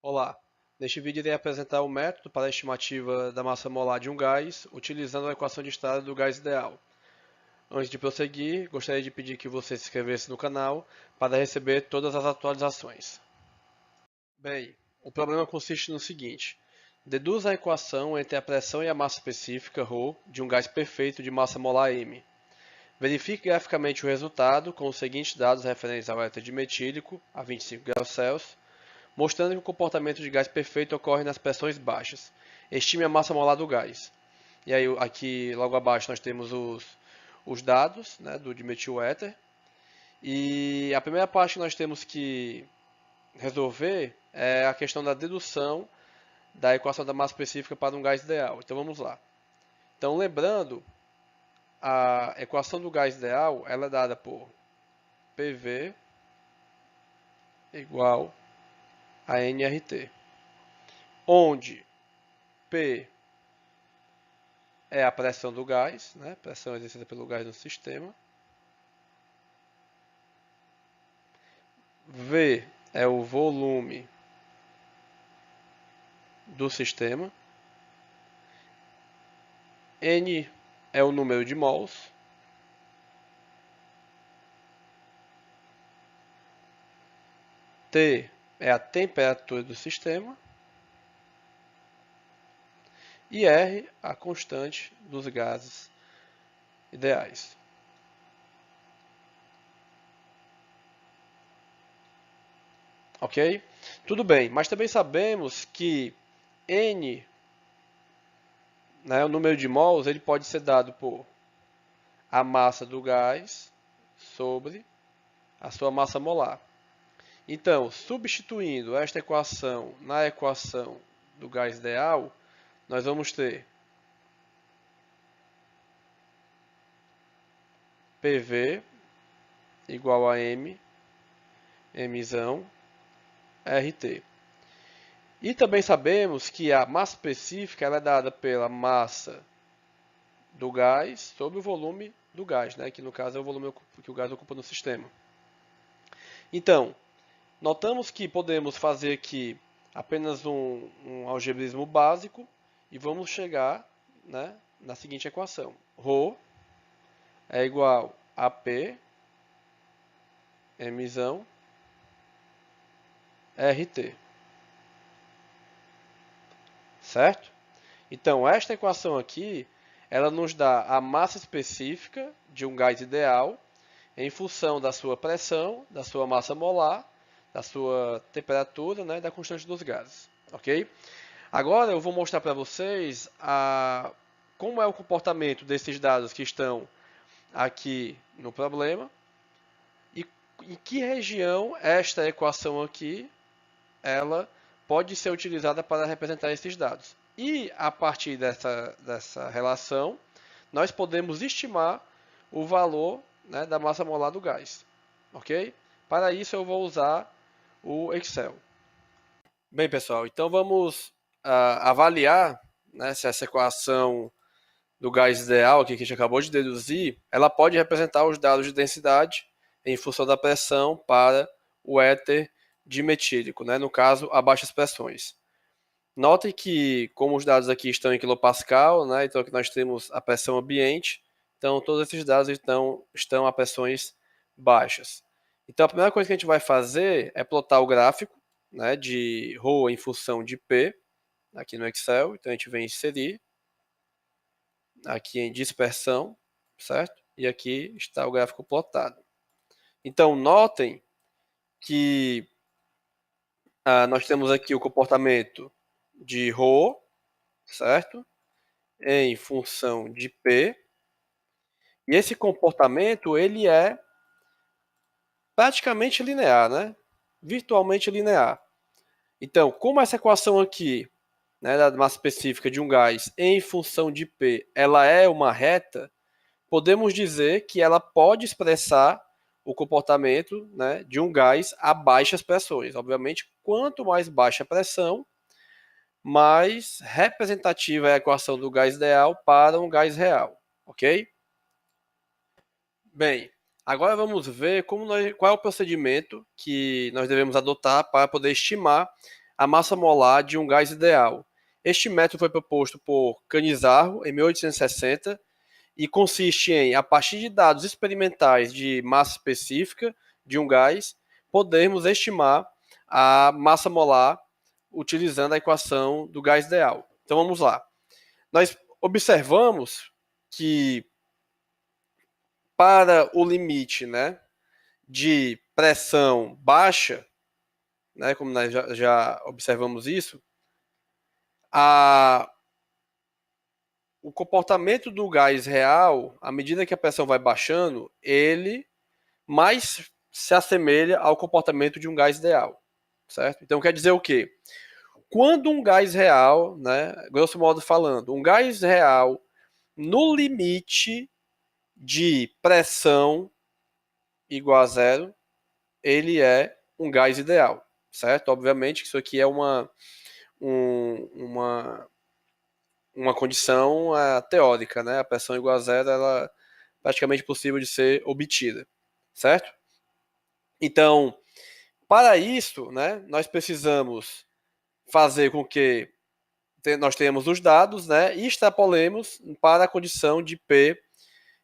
Olá, neste vídeo irei apresentar o método para a estimativa da massa molar de um gás, utilizando a equação de estado do gás ideal. Antes de prosseguir, gostaria de pedir que você se inscrevesse no canal para receber todas as atualizações. Bem, o problema consiste no seguinte: deduza a equação entre a pressão e a massa específica, ρ, de um gás perfeito de massa molar m. Verifique graficamente o resultado com os seguintes dados referentes ao éter dimetílico a 25 graus Celsius, mostrando que o comportamento de gás perfeito ocorre nas pressões baixas. Estime a massa molar do gás. E aí aqui logo abaixo nós temos os dados, né, do dimetil-éter. E a primeira parte que nós temos que resolver é a questão da dedução da equação da massa específica para um gás ideal. Então vamos lá. Então lembrando, a equação do gás ideal ela é dada por PV igual a nRT, onde P é a pressão do gás, né? Pressão exercida pelo gás no sistema. V é o volume do sistema. N é o número de mols. T é a temperatura do sistema. E R, a constante dos gases ideais. Ok? Tudo bem, mas também sabemos que N, né, o número de mols, ele pode ser dado por a massa do gás sobre a sua massa molar. Então, substituindo esta equação na equação do gás ideal, nós vamos ter PV igual a M, Mzão, RT. E também sabemos que a massa específica ela é dada pela massa do gás sobre o volume do gás, né? Que no caso é o volume que o gás ocupa no sistema. Então, notamos que podemos fazer aqui apenas um algebrismo básico e vamos chegar, né, na seguinte equação. Ρ é igual a P, Mzão, RT. Certo? Então, esta equação aqui, ela nos dá a massa específica de um gás ideal em função da sua pressão, da sua massa molar, da sua temperatura, né, e da constante dos gases. Ok? Agora eu vou mostrar para vocês como é o comportamento desses dados que estão aqui no problema e em que região esta equação aqui ela pode ser utilizada para representar esses dados. E a partir dessa relação, nós podemos estimar o valor, né, da massa molar do gás. Ok? Para isso eu vou usar o Excel. Bem, pessoal, então vamos avaliar, né, se essa equação do gás ideal aqui que a gente acabou de deduzir, ela pode representar os dados de densidade em função da pressão para o éter dimetílico, né? No caso, a baixas pressões. Notem que, como os dados aqui estão em quilopascal, né? Então aqui nós temos a pressão ambiente, então todos esses dados estão a pressões baixas. Então a primeira coisa que a gente vai fazer é plotar o gráfico, né, de ρ em função de P, aqui no Excel. Então a gente vem inserir aqui em dispersão, certo? E aqui está o gráfico plotado. Então, notem que nós temos aqui o comportamento de ρ, certo? Em função de P. E esse comportamento, ele é praticamente linear, né? Virtualmente linear. Então, como essa equação aqui, né, da massa específica de um gás em função de P, ela é uma reta, podemos dizer que ela pode expressar o comportamento, né, de um gás a baixas pressões. Obviamente, quanto mais baixa a pressão, mais representativa é a equação do gás ideal para um gás real, ok? Bem, agora vamos ver qual é o procedimento que nós devemos adotar para poder estimar a massa molar de um gás ideal. Este método foi proposto por Canizaro em 1860 e consiste em, a partir de dados experimentais de massa específica de um gás, podermos estimar a massa molar utilizando a equação do gás ideal. Então vamos lá. Nós observamos que para o limite, né, de pressão baixa, né, como nós já observamos isso, o comportamento do gás real, à medida que a pressão vai baixando, ele mais se assemelha ao comportamento de um gás ideal, certo? Então quer dizer o quê? Quando um gás real, né, grosso modo falando, um gás real no limite de pressão igual a zero, ele é um gás ideal, certo? Obviamente que isso aqui é uma condição teórica, né? A pressão igual a zero ela é praticamente possível de ser obtida, certo? Então, para isso, né, nós precisamos fazer com que nós tenhamos os dados, né, e extrapolemos para a condição de P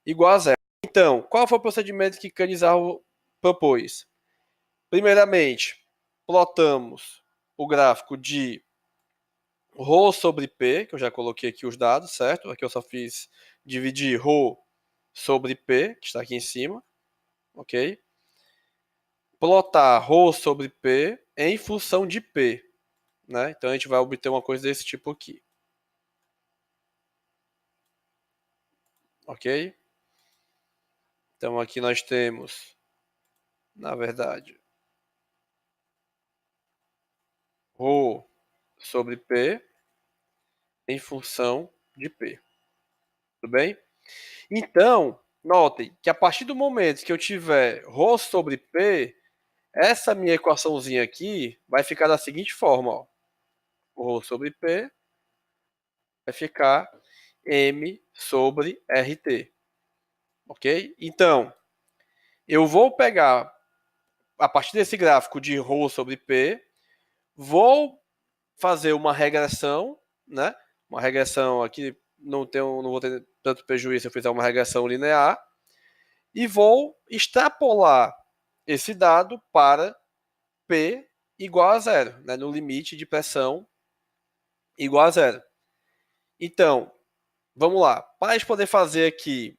igual a zero. Então, qual foi o procedimento que Canizaro propôs? Primeiramente, plotamos o gráfico de ρ sobre P, que eu já coloquei aqui os dados, certo? Aqui eu só fiz dividir ρ sobre P, que está aqui em cima, ok? Plotar ρ sobre P em função de P, né? Então a gente vai obter uma coisa desse tipo aqui. Ok? Então aqui nós temos, na verdade, ρ sobre P em função de P. Tudo bem? Então, notem que a partir do momento que eu tiver ρ sobre P, essa minha equaçãozinha aqui vai ficar da seguinte forma, ó. Ρ sobre P vai ficar M sobre RT. Ok? Então, eu vou pegar, a partir desse gráfico de ρ sobre P, vou fazer uma regressão, né? Uma regressão aqui, não vou ter tanto prejuízo se eu fizer uma regressão linear, e vou extrapolar esse dado para P igual a zero, né? No limite de pressão igual a zero. Então, vamos lá. Para a gente poder fazer aqui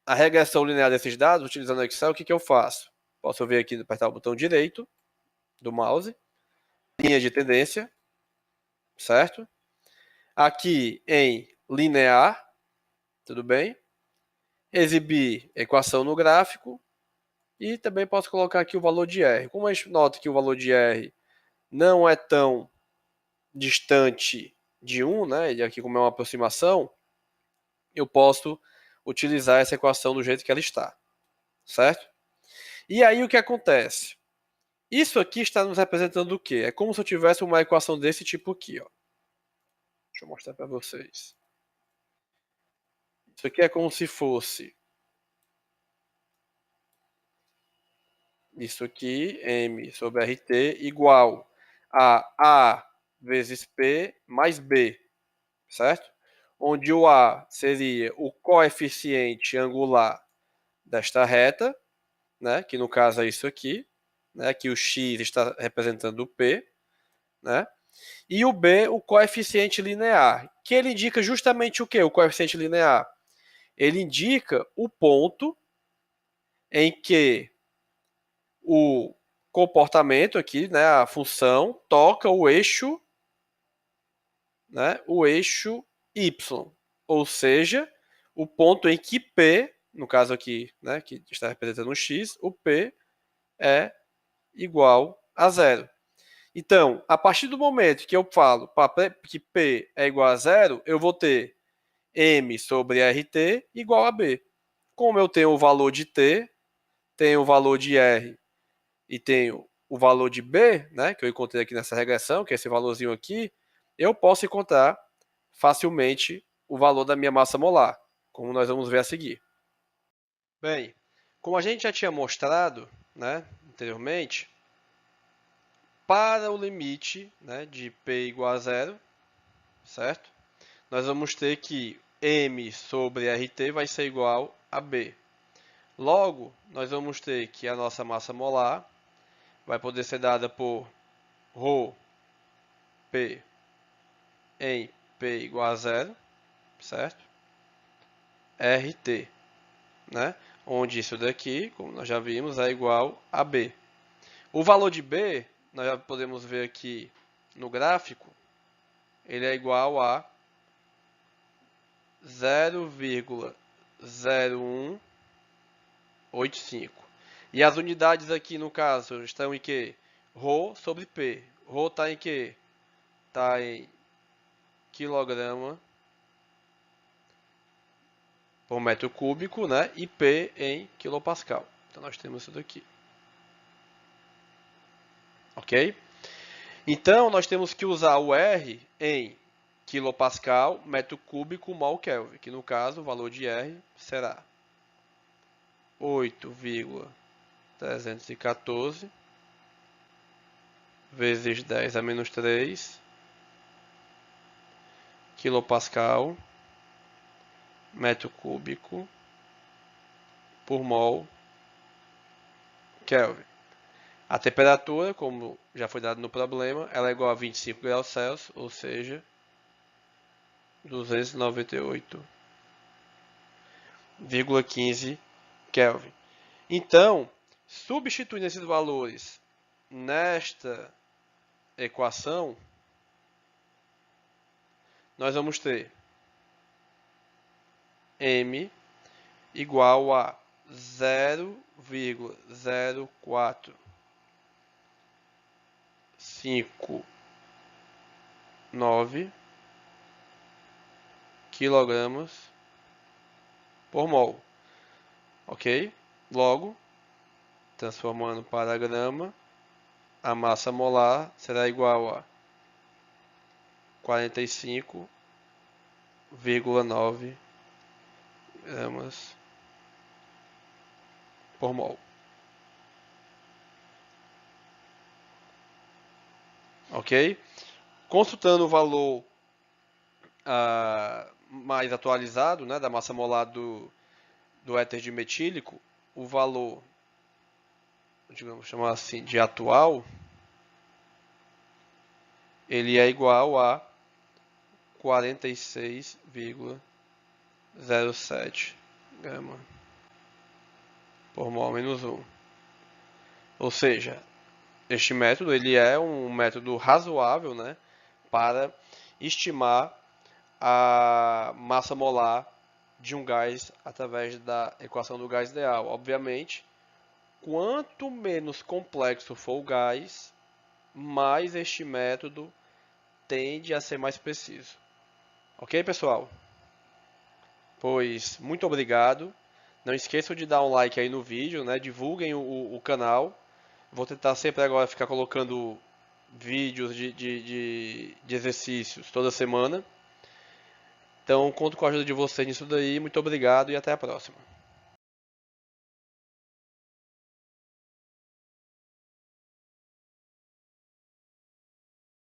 a regressão linear desses dados, utilizando o Excel, o que eu faço? Posso ver aqui, apertar o botão direito do mouse, linha de tendência, certo? Aqui em linear, tudo bem? Exibir equação no gráfico e também posso colocar aqui o valor de R. Como a gente nota que o valor de R não é tão distante de 1, né? Ele aqui como é uma aproximação, eu posso utilizar essa equação do jeito que ela está, certo? E aí o que acontece? Isso aqui está nos representando o quê? É como se eu tivesse uma equação desse tipo aqui, ó. Deixa eu mostrar para vocês. Isso aqui é como se fosse isso aqui, M sobre RT, igual a vezes P mais B, certo? Onde o A seria o coeficiente angular desta reta, né? Que no caso é isso aqui, né? Que o X está representando o P, né? E o B, o coeficiente linear, que ele indica justamente o que? O coeficiente linear? Ele indica o ponto em que o comportamento aqui, né, a função, toca o eixo, né, o eixo y, ou seja, o ponto em que P, no caso aqui, né, que está representando um x, o P é igual a zero. Então, a partir do momento que eu falo que P é igual a zero, eu vou ter M sobre RT igual a B. Como eu tenho o valor de T, tenho o valor de R e tenho o valor de B, né, que eu encontrei aqui nessa regressão, que é esse valorzinho aqui, eu posso encontrar facilmente o valor da minha massa molar, como nós vamos ver a seguir. Bem, como a gente já tinha mostrado, né, anteriormente, para o limite, né, de P igual a zero, certo? Nós vamos ter que M sobre RT vai ser igual a B. Logo, nós vamos ter que a nossa massa molar vai poder ser dada por ρ P em P igual a zero, certo? RT, né? Onde isso daqui, como nós já vimos, é igual a B. O valor de B, nós já podemos ver aqui no gráfico, ele é igual a 0,0185. E as unidades aqui, no caso, estão em que? Rho sobre P. Rho está em que? Está em quilograma por metro cúbico, né? E P em quilopascal. Então nós temos isso daqui. Ok? Então nós temos que usar o R em quilopascal, metro cúbico, mol Kelvin, que no caso o valor de R será 8,314 vezes 10 a menos 3 quilopascal, metro cúbico, por mol Kelvin. A temperatura, como já foi dado no problema, ela é igual a 25 graus Celsius, ou seja, 298,15 Kelvin. Então, substituindo esses valores nesta equação, nós vamos ter M igual a 0,0459 quilogramas por mol. Ok? Logo, transformando para grama, a massa molar será igual a 45,9 gramas por mol. Ok? Consultando o valor mais atualizado, né, da massa molar do éter dimetílico, o valor, digamos, chamar assim, de atual, ele é igual a 46,07 grama por mol menos 1. Ou seja, este método ele é um método razoável, né, para estimar a massa molar de um gás através da equação do gás ideal. Obviamente, quanto menos complexo for o gás, mais este método tende a ser mais preciso. Ok, pessoal? Pois, muito obrigado. Não esqueçam de dar um like aí no vídeo, né? Divulguem o canal. Vou tentar sempre agora ficar colocando vídeos de exercícios toda semana. Então, conto com a ajuda de vocês nisso daí. Muito obrigado e até a próxima.